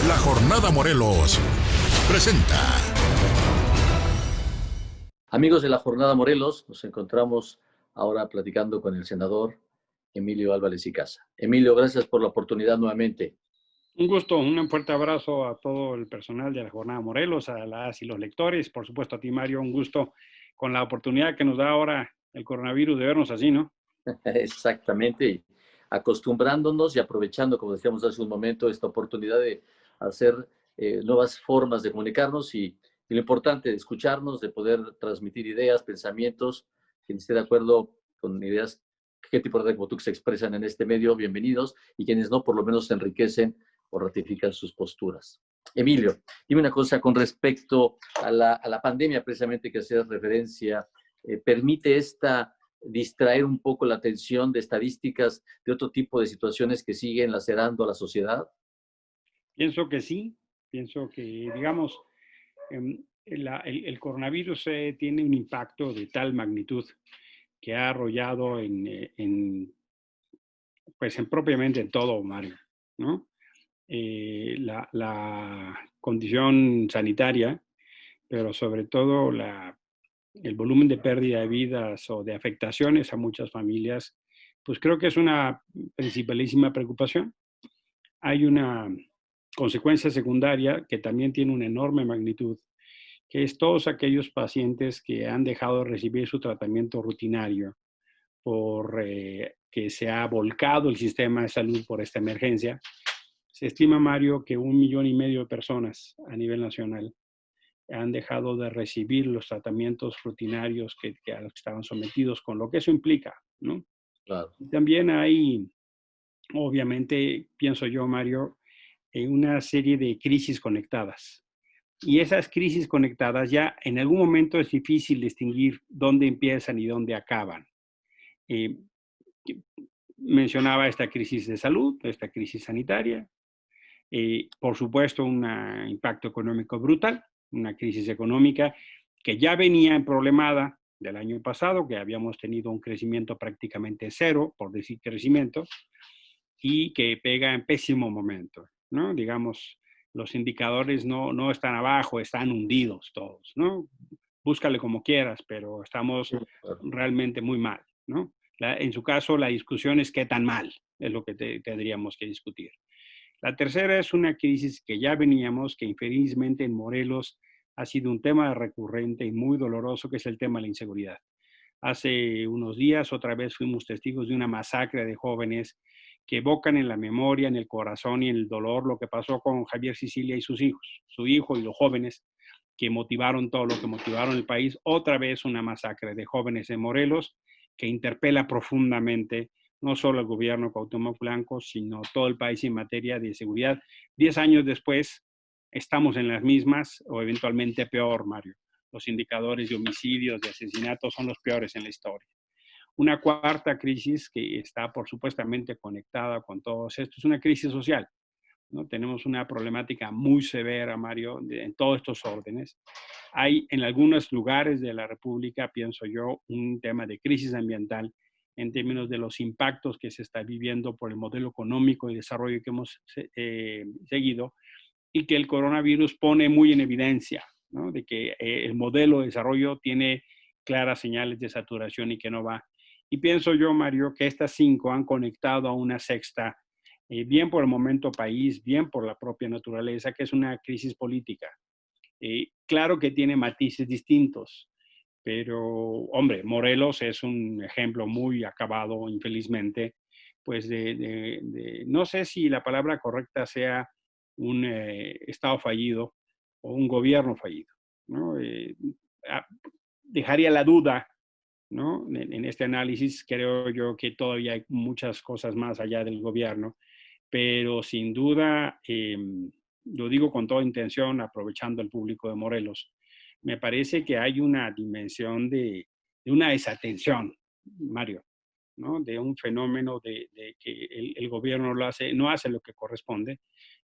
La Jornada Morelos presenta. Amigos de La Jornada Morelos, nos encontramos ahora platicando con el senador Emilio Álvarez y Casa. Emilio, gracias por la oportunidad nuevamente. Un gusto, un fuerte abrazo a todo el personal de La Jornada Morelos, a las y los lectores, por supuesto a ti, Mario, un gusto con la oportunidad que nos da ahora el coronavirus de vernos así, ¿no? Exactamente, y acostumbrándonos y aprovechando, como decíamos hace un momento, esta oportunidad de hacer nuevas formas de comunicarnos y lo importante de escucharnos, de poder transmitir ideas, pensamientos, quien esté de acuerdo con ideas, qué tipo de como tú que se expresan en este medio, bienvenidos, y quienes no, por lo menos se enriquecen o ratifican sus posturas. Emilio, dime una cosa con respecto a la pandemia precisamente que haces referencia, ¿permite esta distraer un poco la atención de estadísticas de otro tipo de situaciones que siguen lacerando a la sociedad? Pienso que sí, pienso que, digamos, el coronavirus tiene un impacto de tal magnitud que ha arrollado pues en propiamente en todo, Mario, ¿no? La condición sanitaria, pero sobre todo el volumen de pérdida de vidas o de afectaciones a muchas familias, pues creo que es una principalísima preocupación. Hay una consecuencia secundaria que también tiene una enorme magnitud, que es todos aquellos pacientes que han dejado de recibir su tratamiento rutinario por que se ha volcado el sistema de salud por esta emergencia. Se estima, Mario, que 1,5 millones de personas a nivel nacional han dejado de recibir los tratamientos rutinarios a los que estaban sometidos, con lo que eso implica, ¿no? Claro. Y también hay, obviamente, pienso yo, Mario, una serie de crisis conectadas. Y esas crisis conectadas ya en algún momento es difícil distinguir dónde empiezan y dónde acaban. Eh, Mencionaba esta crisis de salud, esta crisis sanitaria, por supuesto un impacto económico brutal, una crisis económica que ya venía problemada del año pasado, que habíamos tenido un crecimiento prácticamente cero, por decir crecimiento, y que pega en pésimo momento, ¿no? Digamos, los indicadores no están abajo, están hundidos todos, ¿no? Búscale como quieras, pero estamos Claro. realmente muy mal, ¿no? En su caso, la discusión es qué tan mal, es lo que tendríamos que discutir. La tercera es una crisis que ya veníamos, que infelizmente en Morelos ha sido un tema recurrente y muy doloroso, que es el tema de la inseguridad. Hace unos días otra vez fuimos testigos de una masacre de jóvenes que evocan en la memoria, en el corazón y en el dolor lo que pasó con Javier Sicilia y sus hijos, su hijo y los jóvenes que motivaron todo lo que motivaron el país. Otra vez una masacre de jóvenes en Morelos que interpela profundamente no solo al gobierno Cuauhtémoc Blanco, sino todo el país en materia de seguridad. 10 años después, estamos en las mismas o eventualmente peor, Mario. Los indicadores de homicidios, de asesinatos son los peores en la historia. Una cuarta crisis que está, por supuestamente, conectada con todos estos es una crisis social, ¿no? Tenemos una problemática muy severa, Mario, en todos estos órdenes. Hay en algunos lugares de la República, pienso yo, un tema de crisis ambiental en términos de los impactos que se está viviendo por el modelo económico y desarrollo que hemos seguido y que el coronavirus pone muy en evidencia, ¿no? De que el modelo de desarrollo tiene claras señales de saturación y que no va. Y pienso yo, Mario, que estas 5 han conectado a una sexta, bien por el momento país, bien por la propia naturaleza, que es una crisis política. Claro que tiene matices distintos, pero, hombre, Morelos es un ejemplo muy acabado, infelizmente, pues no sé si la palabra correcta sea un Estado fallido o un gobierno fallido, ¿no? Dejaría la duda, ¿no? En este análisis creo yo que todavía hay muchas cosas más allá del gobierno, pero sin duda, lo digo con toda intención, aprovechando el público de Morelos, me parece que hay una dimensión de una desatención, Mario, ¿no? De un fenómeno de que el gobierno no hace lo que corresponde,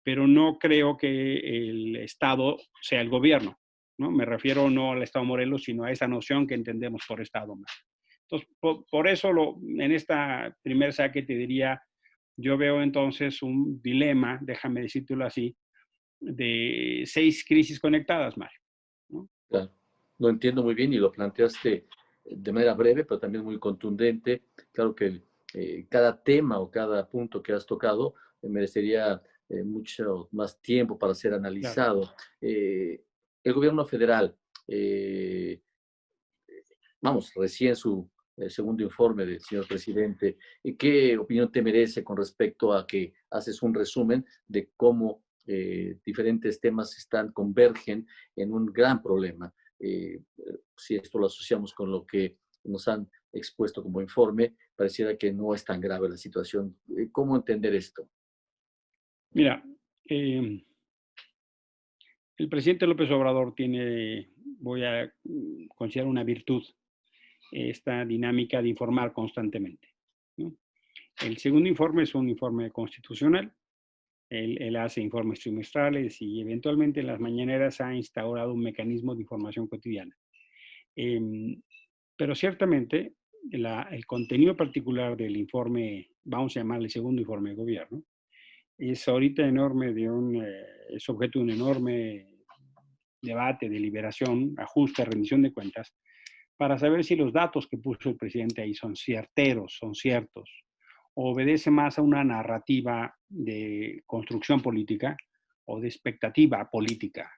pero no creo que el Estado sea el gobierno, ¿no? Me refiero no al Estado Morelos, sino a esa noción que entendemos por Estado. Entonces, por eso en esta primer saque te diría, yo veo entonces un dilema, déjame decírtelo así, de 6 crisis conectadas, Mario, ¿no? Claro, lo entiendo muy bien y lo planteaste de manera breve, pero también muy contundente. Claro que cada tema o cada punto que has tocado merecería mucho más tiempo para ser Claro. analizado. El gobierno federal, eh, vamos, recién su segundo informe del señor presidente, ¿qué opinión te merece con respecto a que haces un resumen de cómo diferentes temas convergen en un gran problema? Si esto lo asociamos con lo que nos han expuesto como informe, pareciera que no es tan grave la situación. ¿Cómo entender esto? Mira, el presidente López Obrador tiene, voy a considerar una virtud, esta dinámica de informar constantemente, ¿no? El segundo informe es un informe constitucional. Él hace informes trimestrales y eventualmente en las mañaneras ha instaurado un mecanismo de información cotidiana. Pero ciertamente el contenido particular del informe, vamos a llamarle segundo informe de gobierno, es ahorita enorme es objeto de un enorme debate, deliberación, ajuste, rendición de cuentas, para saber si los datos que puso el presidente ahí son certeros, son ciertos, o obedece más a una narrativa de construcción política o de expectativa política.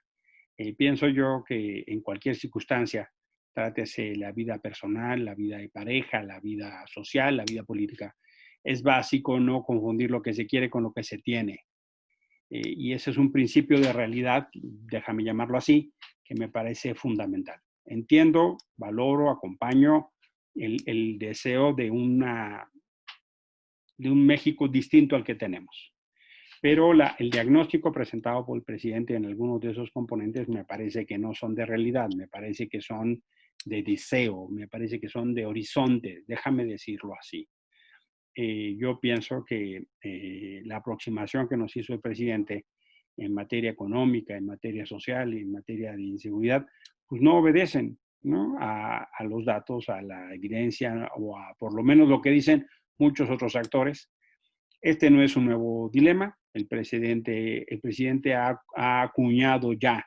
Pienso yo que en cualquier circunstancia, trátese la vida personal, la vida de pareja, la vida social, la vida política, es básico no confundir lo que se quiere con lo que se tiene. Y ese es un principio de realidad, déjame llamarlo así, que me parece fundamental. Entiendo, valoro, acompaño el deseo de un México distinto al que tenemos. Pero el diagnóstico presentado por el presidente en algunos de esos componentes me parece que no son de realidad, me parece que son de deseo, me parece que son de horizonte, déjame decirlo así. Yo pienso que la aproximación que nos hizo el presidente en materia económica, en materia social y en materia de inseguridad, pues no obedecen, ¿no? A los datos, a la evidencia o a por lo menos lo que dicen muchos otros actores. Este no es un nuevo dilema. El presidente ha acuñado ya,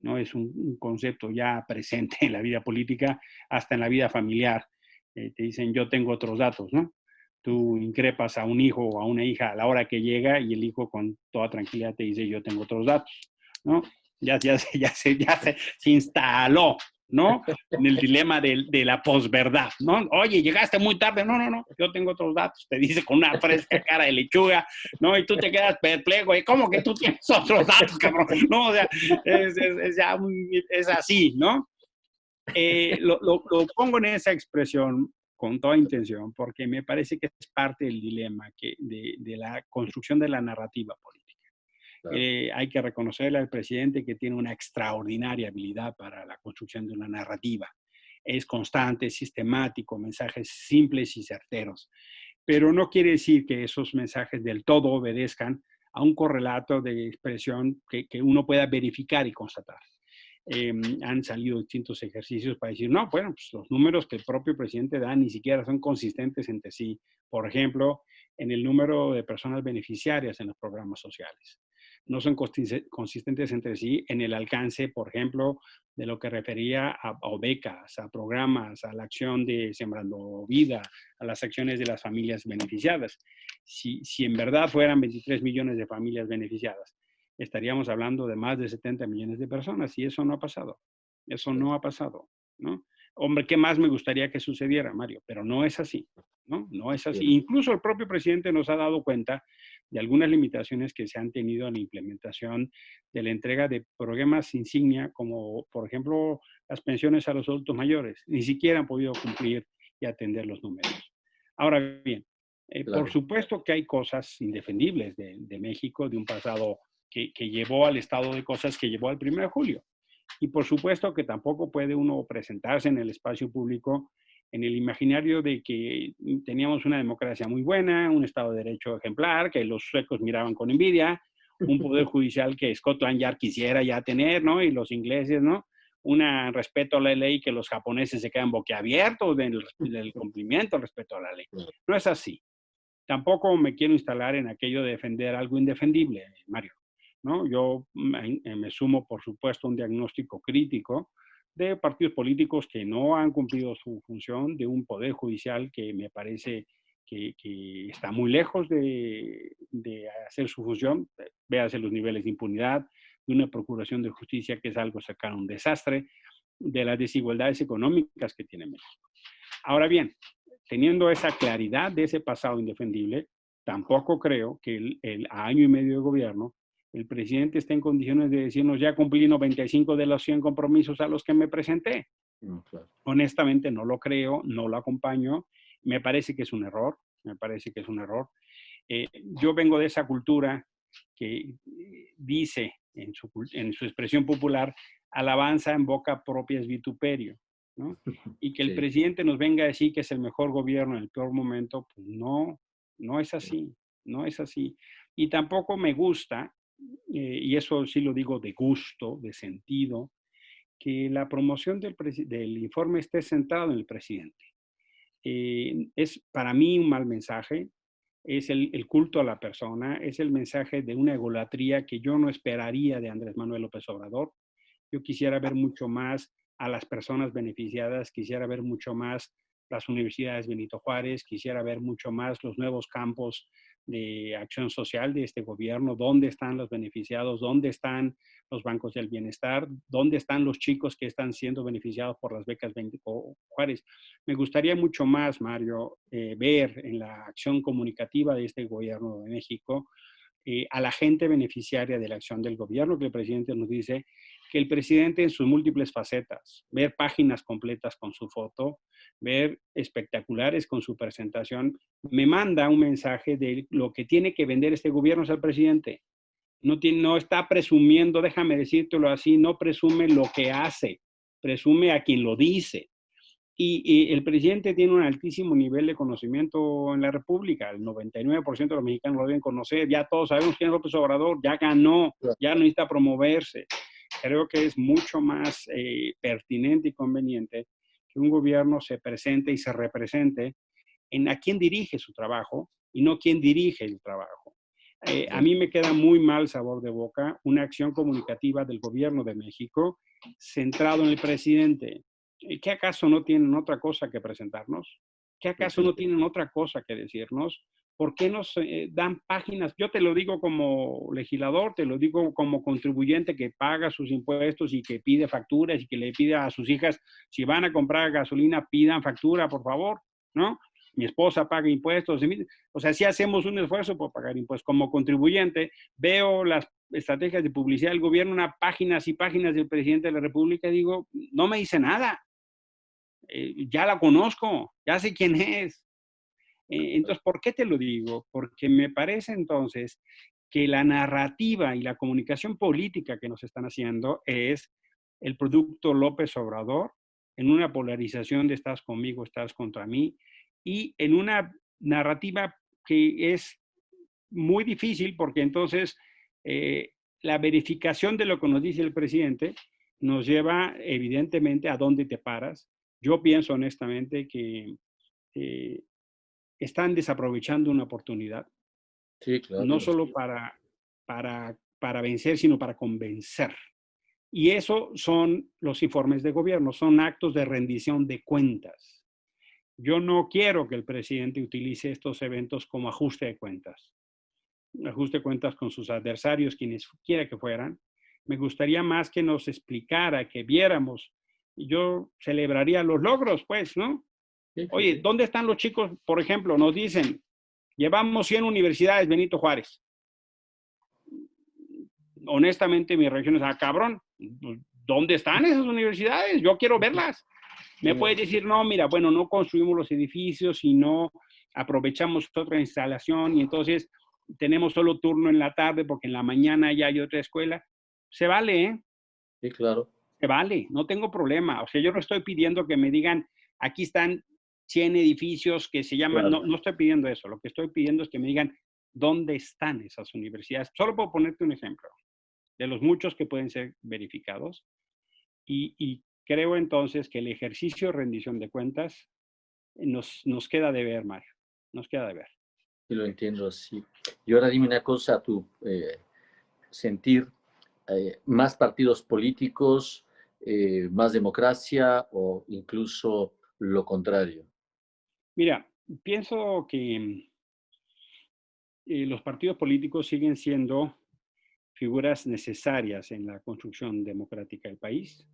¿no? Es un concepto ya presente en la vida política, hasta en la vida familiar. Te dicen, yo tengo otros datos, ¿no? Tú increpas a un hijo o a una hija a la hora que llega y el hijo con toda tranquilidad te dice, yo tengo otros datos, ¿no? Se instaló, ¿no? En el dilema de la posverdad, ¿no? Oye, llegaste muy tarde, no, yo tengo otros datos, te dice con una fresca cara de lechuga, ¿no? Y tú te quedas perplejo, ¿y cómo que tú tienes otros datos, cabrón? No, o sea, es así, ¿no? Lo pongo en esa expresión con toda intención, porque me parece que es parte del dilema de la construcción de la narrativa política. Claro. Hay que reconocerle al presidente que tiene una extraordinaria habilidad para la construcción de una narrativa. Es constante, sistemático, mensajes simples y certeros. Pero no quiere decir que esos mensajes del todo obedezcan a un correlato de expresión que uno pueda verificar y constatar. Han salido distintos ejercicios para decir, no, bueno, pues los números que el propio presidente da ni siquiera son consistentes entre sí. Por ejemplo, en el número de personas beneficiarias en los programas sociales. No son consistentes entre sí en el alcance, por ejemplo, de lo que refería a becas, a programas, a la acción de Sembrando Vida, a las acciones de las familias beneficiadas. Si en verdad fueran 23 millones de familias beneficiadas, estaríamos hablando de más de 70 millones de personas y eso no ha pasado. Eso no ha pasado, ¿no? Hombre, ¿qué más me gustaría que sucediera, Mario? Pero no es así, ¿no? No es así. Incluso el propio presidente nos ha dado cuenta de algunas limitaciones que se han tenido en la implementación de la entrega de programas insignia, como por ejemplo las pensiones a los adultos mayores. Ni siquiera han podido cumplir y atender los números. Ahora bien, Claro. por supuesto que hay cosas indefendibles de México, de un pasado que llevó al estado de cosas que llevó al 1 de julio. Y por supuesto que tampoco puede uno presentarse en el espacio público en el imaginario de que teníamos una democracia muy buena, un Estado de Derecho ejemplar, que los suecos miraban con envidia, un poder judicial que Scotland Yard quisiera ya tener, ¿no? Y los ingleses, ¿no? Un respeto a la ley que los japoneses se quedan boquiabiertos del cumplimiento respecto a la ley. No es así. Tampoco me quiero instalar en aquello de defender algo indefendible, Mario. ¿no? Yo me sumo, por supuesto, a un diagnóstico crítico de partidos políticos que no han cumplido su función, de un poder judicial que me parece que está muy lejos de hacer su función. Véase los niveles de impunidad, de una procuración de justicia que es algo cercano a un desastre, de las desigualdades económicas que tiene México. Ahora bien, teniendo esa claridad de ese pasado indefendible, tampoco creo que el año y medio de gobierno el presidente esté en condiciones de decirnos ya cumplí 95 de los 100 compromisos a los que me presenté. Claro. Honestamente no lo creo, no lo acompaño, me parece que es un error, me parece que es un error. Yo vengo de esa cultura que dice en su expresión popular, alabanza en boca propia es vituperio, ¿no? Y que el Sí. presidente nos venga a decir que es el mejor gobierno en el peor momento, pues no, no es así, no es así. Y tampoco me gusta, y eso sí lo digo de gusto, de sentido, que la promoción del informe esté centrado en el presidente. Es para mí un mal mensaje, es el culto a la persona, es el mensaje de una egolatría que yo no esperaría de Andrés Manuel López Obrador. Yo quisiera ver mucho más a las personas beneficiadas, quisiera ver mucho más las universidades Benito Juárez, quisiera ver mucho más los nuevos campos de acción social de este gobierno, dónde están los beneficiados, dónde están los bancos del bienestar, dónde están los chicos que están siendo beneficiados por las becas Benito Juárez. Me gustaría mucho más, Mario, ver en la acción comunicativa de este gobierno de México a la gente beneficiaria de la acción del gobierno, que el presidente nos dice que el presidente en sus múltiples facetas, ver páginas completas con su foto, ver espectaculares con su presentación, me manda un mensaje de lo que tiene que vender este gobierno es al presidente. No está presumiendo, déjame decírtelo así, no presume lo que hace, presume a quien lo dice. Y el presidente tiene un altísimo nivel de conocimiento en la República. El 99% de los mexicanos lo deben conocer. Ya todos sabemos quién es López Obrador. Ya ganó, ya no necesita promoverse. Creo que es mucho más pertinente y conveniente que un gobierno se presente y se represente en a quién dirige su trabajo y no quién dirige el trabajo. A mí me queda muy mal sabor de boca una acción comunicativa del gobierno de México centrado en el presidente. ¿Qué acaso no tienen otra cosa que presentarnos? ¿Qué acaso no tienen otra cosa que decirnos? ¿Por qué nos dan páginas? Yo te lo digo como legislador, te lo digo como contribuyente que paga sus impuestos y que pide facturas y que le pide a sus hijas, si van a comprar gasolina, pidan factura, por favor, ¿no? Mi esposa paga impuestos. O sea, sí hacemos un esfuerzo por pagar impuestos. Como contribuyente, veo las estrategias de publicidad del gobierno, unas páginas y páginas del presidente de la República, digo, no me dice nada. Ya la conozco, ya sé quién es. Entonces, ¿por qué te lo digo? Porque me parece entonces que la narrativa y la comunicación política que nos están haciendo es el producto López Obrador en una polarización de estás conmigo, estás contra mí, y en una narrativa que es muy difícil porque entonces la verificación de lo que nos dice el presidente nos lleva evidentemente a dónde te paras. Yo pienso honestamente que eh, están desaprovechando una oportunidad, Sí, claro. no solo para vencer, sino para convencer. Y eso son los informes de gobierno, son actos de rendición de cuentas. Yo no quiero que el presidente utilice estos eventos como ajuste de cuentas con sus adversarios, quienes quiera que fueran. Me gustaría más que nos explicara, que viéramos. Y yo celebraría los logros, pues, ¿no? Sí, Oye, sí. ¿dónde están los chicos? Por ejemplo, nos dicen, llevamos 100 universidades, Benito Juárez. Honestamente, mi reacción es, cabrón, ¿dónde están esas universidades? Yo quiero verlas. Me puede decir, no, mira, bueno, no construimos los edificios y no aprovechamos otra instalación y entonces tenemos solo turno en la tarde porque en la mañana ya hay otra escuela. Se vale, ¿eh? Sí, claro. Se vale, no tengo problema. O sea, yo no estoy pidiendo que me digan, aquí están 100 edificios que se llaman, Claro. no estoy pidiendo eso. Lo que estoy pidiendo es que me digan, ¿dónde están esas universidades? Solo puedo ponerte un ejemplo de los muchos que pueden ser verificados. Y creo entonces que el ejercicio de rendición de cuentas nos queda de ver, Mario. Nos queda de ver. Sí, lo entiendo así. Y ahora dime una cosa, tú, sentir más partidos políticos, más democracia o incluso lo contrario? Mira, pienso que los partidos políticos siguen siendo figuras necesarias en la construcción democrática del país.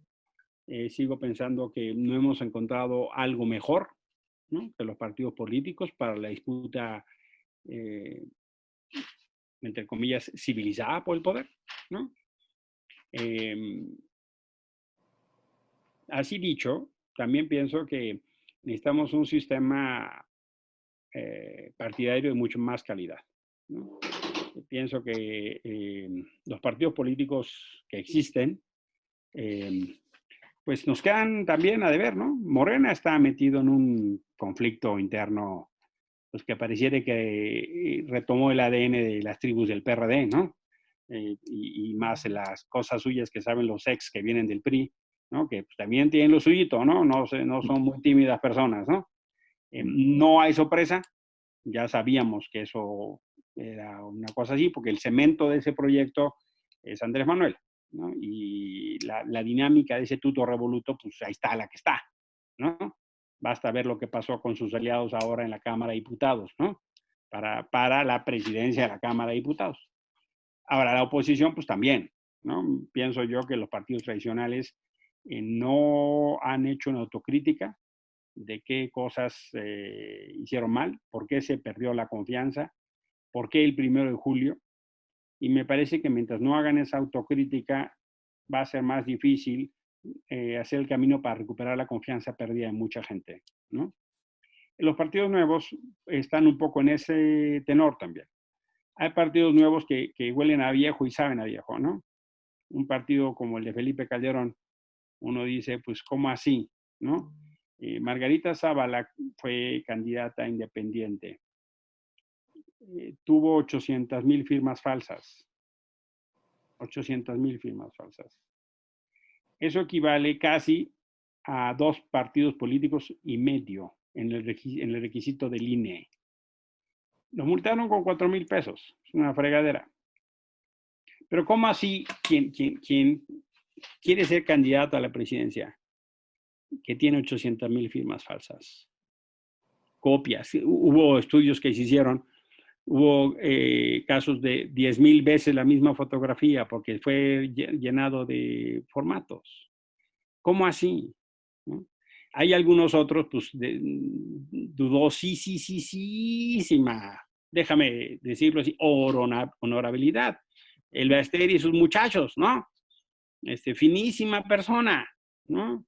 Sigo pensando que no hemos encontrado algo mejor, ¿no?, que los partidos políticos para la disputa, eh, entre comillas, civilizada por el poder, ¿no? Eh, Así dicho, también pienso que necesitamos un sistema partidario de mucho más calidad, ¿no? Pienso que los partidos políticos que existen, eh, pues nos quedan también a deber, ¿no? Morena está metido en un conflicto interno, pues que pareciera que retomó el ADN de las tribus del PRD, ¿no? Y más las cosas suyas que saben los ex que vienen del PRI, ¿no? Que pues, también tienen lo suyito, ¿no? No son muy tímidas personas, ¿no? No hay sorpresa, ya sabíamos que eso era una cosa así, porque el cemento de ese proyecto es Andrés Manuel, ¿no? Y la dinámica de ese tuto revoluto, pues ahí está la que está, ¿no? Basta ver lo que pasó con sus aliados ahora en la Cámara de Diputados, ¿no? Para la presidencia de la Cámara de Diputados. Ahora, la oposición, pues también, ¿no? Pienso yo que los partidos tradicionales no han hecho una autocrítica de qué cosas hicieron mal, por qué se perdió la confianza, por qué el 1 de julio. Y me parece que mientras no hagan esa autocrítica, va a ser más difícil hacer el camino para recuperar la confianza perdida de mucha gente, ¿no? Los partidos nuevos están un poco en ese tenor también. Hay partidos nuevos que huelen a viejo y saben a viejo, ¿no? Un partido como el de Felipe Calderón, uno dice, pues, ¿cómo así? ¿No? Margarita Zavala fue candidata independiente. Tuvo 800,000 firmas falsas. 800,000 firmas falsas. Eso equivale casi a 2 partidos políticos y medio en el requisito del INE. Nos multaron con 4,000 pesos. Es una fregadera. Pero ¿cómo así quien quiere ser candidato a la presidencia, que tiene 800,000 firmas falsas? Copias. Hubo estudios que se hicieron, hubo casos de 10,000 veces la misma fotografía porque fue llenado de formatos. ¿Cómo así? ¿No? Hay algunos otros, pues, dudosísima, déjame decirlo así, honorabilidad. El Basteri y sus muchachos, ¿no? Finísima persona, ¿no?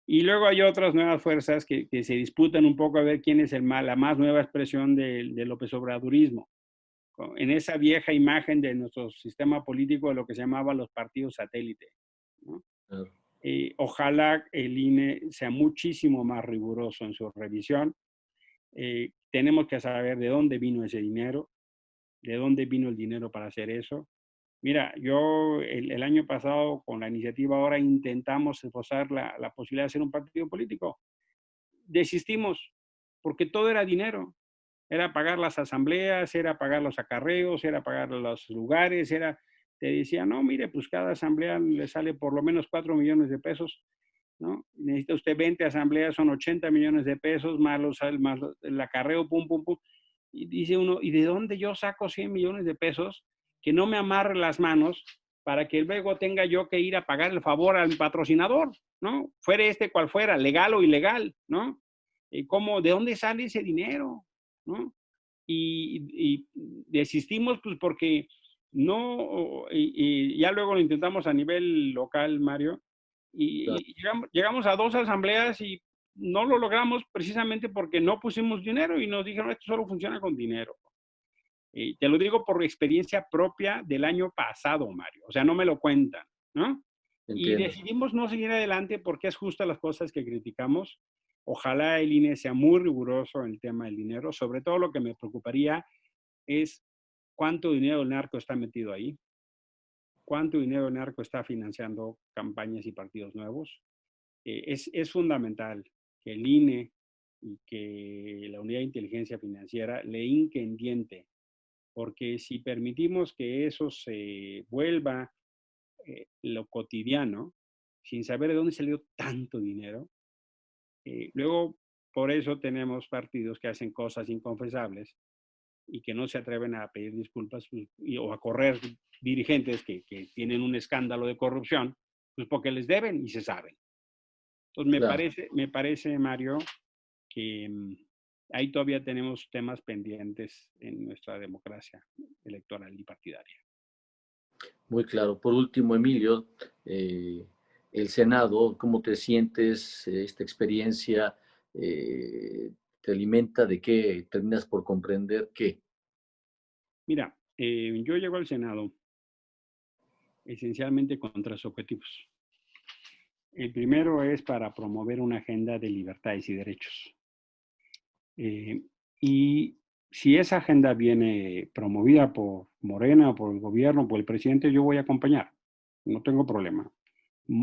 Y luego hay otras nuevas fuerzas que se disputan un poco a ver quién es la más nueva expresión del López Obradorismo. En esa vieja imagen de nuestro sistema político de lo que se llamaba los partidos satélite, ¿no? Claro. Ojalá el INE sea muchísimo más riguroso en su revisión. Tenemos que saber de dónde vino ese dinero, de dónde vino el dinero para hacer eso. Mira, yo el año pasado con la iniciativa ahora intentamos esbozar la posibilidad de hacer un partido político. Desistimos porque todo era dinero. Era pagar las asambleas, era pagar los acarreos, era pagar los lugares, te decía, no, mire, pues cada asamblea le sale por lo menos 4 millones de pesos, ¿no? Necesita usted 20 asambleas, son 80 millones de pesos, más el acarreo, pum, pum, pum. Y dice uno, ¿y de dónde yo saco 100 millones de pesos que no me amarre las manos para que luego tenga yo que ir a pagar el favor al patrocinador, ¿no? Fuera cual fuera, legal o ilegal, ¿no? ¿De dónde sale ese dinero? ¿No? Y desistimos pues porque no, y ya luego lo intentamos a nivel local, Mario, Claro. y llegamos a 2 asambleas y no lo logramos precisamente porque no pusimos dinero y nos dijeron, esto solo funciona con dinero. Te lo digo por experiencia propia del año pasado, Mario, o sea, no me lo cuentan, ¿no? Y Entiendo. decidimos no seguir adelante porque es justo las cosas que criticamos. Ojalá el INE sea muy riguroso en el tema del dinero. Sobre todo lo que me preocuparía es cuánto dinero del narco está metido ahí, cuánto dinero del narco está financiando campañas y partidos nuevos. Es fundamental que el INE y que la Unidad de Inteligencia Financiera le hinquen diente, porque si permitimos que eso se vuelva lo cotidiano, sin saber de dónde salió tanto dinero, luego por eso tenemos partidos que hacen cosas inconfesables y que no se atreven a pedir disculpas o a correr dirigentes que tienen un escándalo de corrupción, pues porque les deben y se saben. Entonces Claro. me parece, Mario, que ahí todavía tenemos temas pendientes en nuestra democracia electoral y partidaria. Muy claro. Por último, Emilio, el Senado, ¿cómo te sientes? Esta experiencia te alimenta de qué, terminas por comprender qué. Mira, yo llego al Senado esencialmente con tres objetivos. El primero es para promover una agenda de libertades y derechos. Y si esa agenda viene promovida por Morena, por el gobierno, por el presidente, yo voy a acompañar. No tengo problema.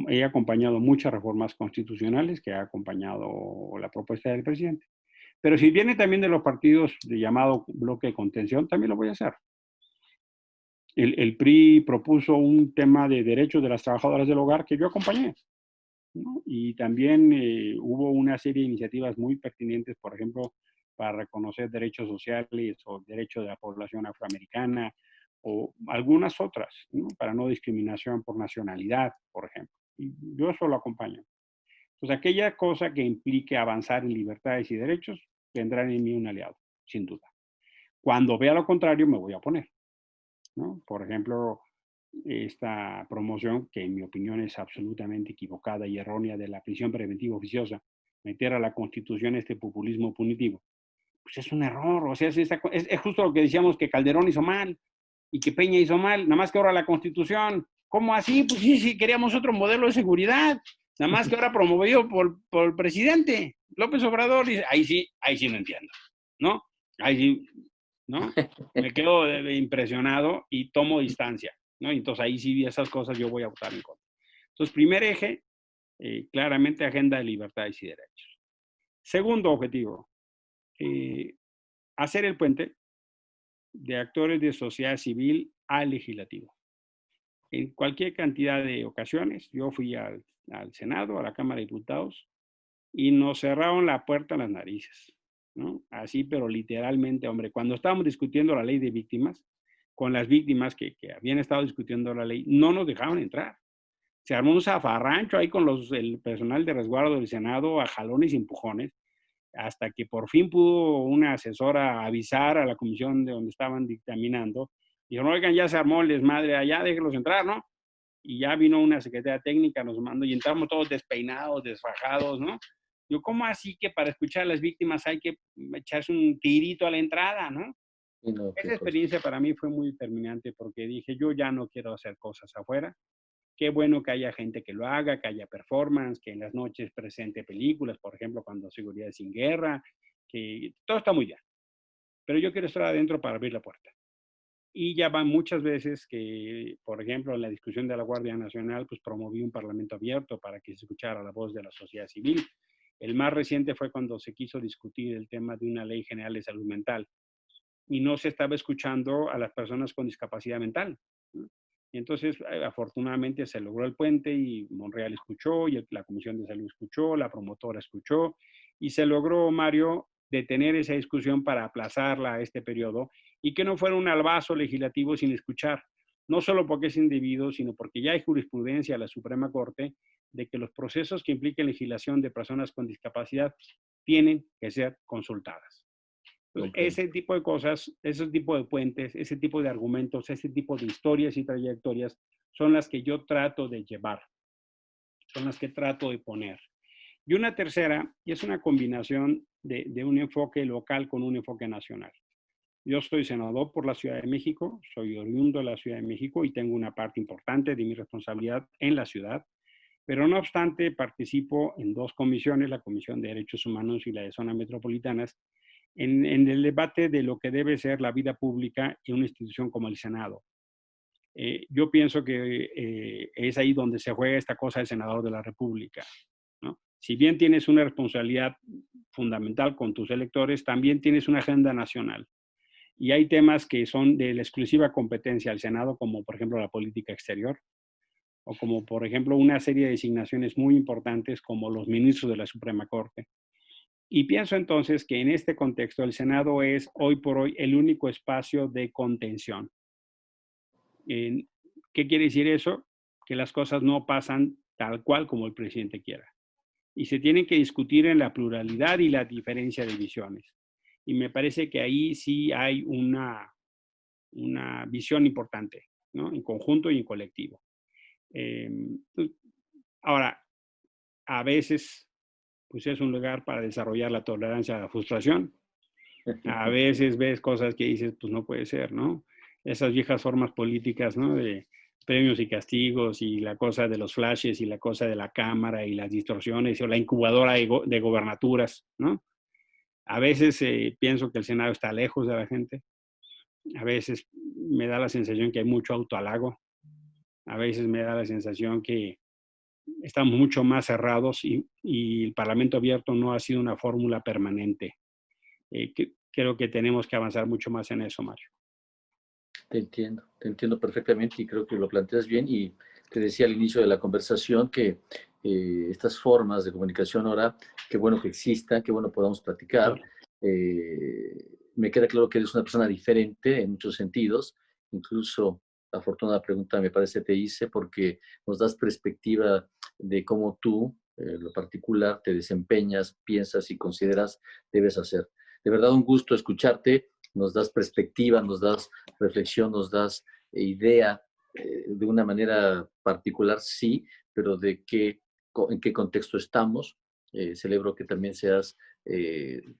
He acompañado muchas reformas constitucionales que ha acompañado la propuesta del presidente. Pero si viene también de los partidos de llamado bloque de contención, también lo voy a hacer. El PRI propuso un tema de derechos de las trabajadoras del hogar que yo acompañé, ¿no? Y también hubo una serie de iniciativas muy pertinentes, por ejemplo, para reconocer derechos sociales o derechos de la población afroamericana o algunas otras, ¿no? Para no discriminación por nacionalidad, por ejemplo. Y yo eso lo acompaño. Entonces, aquella cosa que implique avanzar en libertades y derechos, tendrá en mí un aliado, sin duda. Cuando vea lo contrario, me voy a oponer, ¿no? Por ejemplo, esta promoción, que en mi opinión es absolutamente equivocada y errónea, de la prisión preventiva oficiosa, meter a la Constitución este populismo punitivo, pues es un error. O sea, es justo lo que decíamos que Calderón hizo mal y que Peña hizo mal, nada más que ahora la Constitución. ¿Cómo así? Pues sí, sí, queríamos otro modelo de seguridad, nada más que ahora promovido por el presidente López Obrador. Dice, ahí sí no entiendo, ¿no? Ahí sí, ¿no? Me quedo impresionado y tomo distancia, ¿no? Entonces ahí sí esas cosas yo voy a votar en contra. Entonces, primer eje, claramente agenda de libertades y derechos. Segundo objetivo, hacer el puente de actores de sociedad civil al legislativo. En cualquier cantidad de ocasiones, yo fui al Senado, a la Cámara de Diputados, y nos cerraron la puerta a las narices, ¿no? Así, pero literalmente, hombre, cuando estábamos discutiendo la ley de víctimas, con las víctimas que habían estado discutiendo la ley, no nos dejaban entrar. Se armó un zafarrancho ahí con el personal de resguardo del Senado a jalones y empujones, hasta que por fin pudo una asesora avisar a la comisión de donde estaban dictaminando. Dijeron, oigan, ya se armó el desmadre allá, déjenlos entrar, ¿no? Y ya vino una secretaria técnica, nos mandó, y entramos todos despeinados, desfajados, ¿no? Yo, ¿cómo así que para escuchar a las víctimas hay que echarse un tirito a la entrada, ¿no? Y no, qué Esa cosa. experiencia para mí fue muy determinante porque dije, yo ya no quiero hacer cosas afuera. Qué bueno que haya gente que lo haga, que haya performance, que en las noches presente películas, por ejemplo, cuando Seguridad sin Guerra, que todo está muy bien. Pero yo quiero estar adentro para abrir la puerta. Y ya van muchas veces que, por ejemplo, en la discusión de la Guardia Nacional, pues promoví un parlamento abierto para que se escuchara la voz de la sociedad civil. El más reciente fue cuando se quiso discutir el tema de una ley general de salud mental y no se estaba escuchando a las personas con discapacidad mental, ¿no? Y entonces, afortunadamente, se logró el puente y Monreal escuchó, y la Comisión de Salud escuchó, la promotora escuchó, y se logró, Mario, detener esa discusión para aplazarla a este periodo y que no fuera un albazo legislativo sin escuchar, no solo porque es indebido, sino porque ya hay jurisprudencia de la Suprema Corte de que los procesos que impliquen legislación de personas con discapacidad tienen que ser consultadas. Ese tipo de cosas, ese tipo de puentes, ese tipo de argumentos, ese tipo de historias y trayectorias son las que yo trato de llevar, son las que trato de poner. Y una tercera, y es una combinación de un enfoque local con un enfoque nacional. Yo soy senador por la Ciudad de México, soy oriundo de la Ciudad de México y tengo una parte importante de mi responsabilidad en la ciudad, pero no obstante participo en dos comisiones, la Comisión de Derechos Humanos y la de Zonas Metropolitanas, en el debate de lo que debe ser la vida pública en una institución como el Senado. Yo pienso que es ahí donde se juega esta cosa del senador de la República, ¿no? Si bien tienes una responsabilidad fundamental con tus electores, también tienes una agenda nacional. Y hay temas que son de la exclusiva competencia del Senado, como por ejemplo la política exterior, o como por ejemplo una serie de designaciones muy importantes como los ministros de la Suprema Corte. Y pienso entonces que en este contexto el Senado es hoy por hoy el único espacio de contención. ¿Qué quiere decir eso? Que las cosas no pasan tal cual como el presidente quiera. Y se tienen que discutir en la pluralidad y la diferencia de visiones. Y me parece que ahí sí hay una visión importante, ¿no? En conjunto y en colectivo. Ahora, a veces pues es un lugar para desarrollar la tolerancia a la frustración. A veces ves cosas que dices, pues no puede ser, ¿no? Esas viejas formas políticas, ¿no? De premios y castigos y la cosa de los flashes y la cosa de la cámara y las distorsiones o la incubadora de gobernaturas, ¿no? A veces pienso que el Senado está lejos de la gente. A veces me da la sensación que hay mucho autohalago. A veces me da la sensación que estamos mucho más cerrados y el Parlamento abierto no ha sido una fórmula permanente. Creo que tenemos que avanzar mucho más en eso, Mario. Te entiendo perfectamente y creo que lo planteas bien. Y te decía al inicio de la conversación que estas formas de comunicación ahora, qué bueno que existan, qué bueno podamos platicar. Me queda claro que eres una persona diferente en muchos sentidos, incluso la afortunada pregunta me parece te hice porque nos das perspectiva de cómo tú, en lo particular, te desempeñas, piensas y consideras debes hacer. De verdad, un gusto escucharte, nos das perspectiva, nos das reflexión, nos das idea de una manera particular, sí, pero en qué contexto estamos. Celebro que también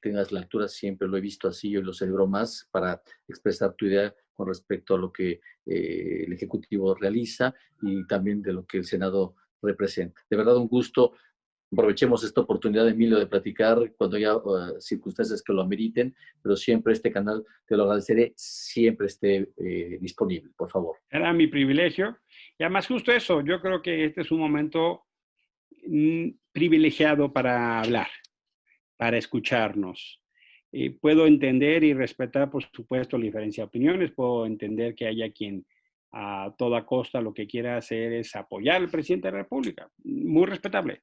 tengas la altura, siempre lo he visto así, yo lo celebro más para expresar tu idea con respecto a lo que el Ejecutivo realiza y también de lo que el Senado representa. De verdad, un gusto. Aprovechemos esta oportunidad, Emilio, de platicar cuando haya circunstancias que lo ameriten, pero siempre este canal, te lo agradeceré, siempre esté disponible, por favor. Era mi privilegio. Y además justo eso, yo creo que este es un momento privilegiado para hablar, para escucharnos. Puedo entender y respetar, por supuesto, la diferencia de opiniones. Puedo entender que haya quien a toda costa lo que quiera hacer es apoyar al presidente de la República. Muy respetable.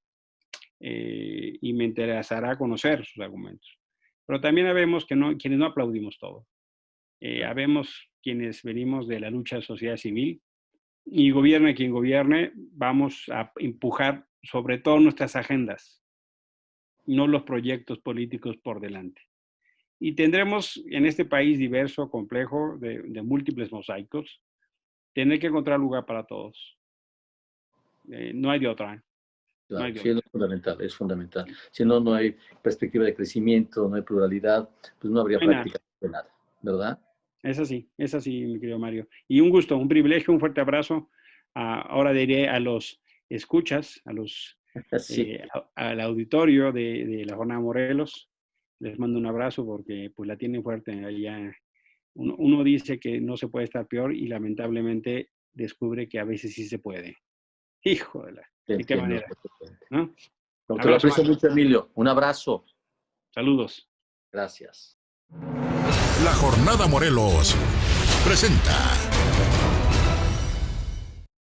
Y me interesará conocer sus argumentos. Pero también habemos quienes no aplaudimos todo. Habemos quienes venimos de la lucha de sociedad civil y gobierne quien gobierne, vamos a empujar sobre todo nuestras agendas, no los proyectos políticos por delante. Y tendremos en este país diverso, complejo, de múltiples mosaicos, tener que encontrar lugar para todos. No hay de otra. Claro, sí, es fundamental. Si no, no hay perspectiva de crecimiento, no hay pluralidad, pues no habría prácticamente nada, ¿verdad? Es así, mi querido Mario. Y un gusto, un privilegio, un fuerte abrazo. Ahora diré a los escuchas, Sí. al auditorio de la Jornada Morelos, les mando un abrazo porque pues la tienen fuerte allá. Uno dice que no se puede estar peor y lamentablemente descubre que a veces sí se puede. Hijo de la... ¿De qué manera? ¿No? Te lo aprecio mucho, Emilio. Un abrazo. Saludos. Gracias. La Jornada Morelos presenta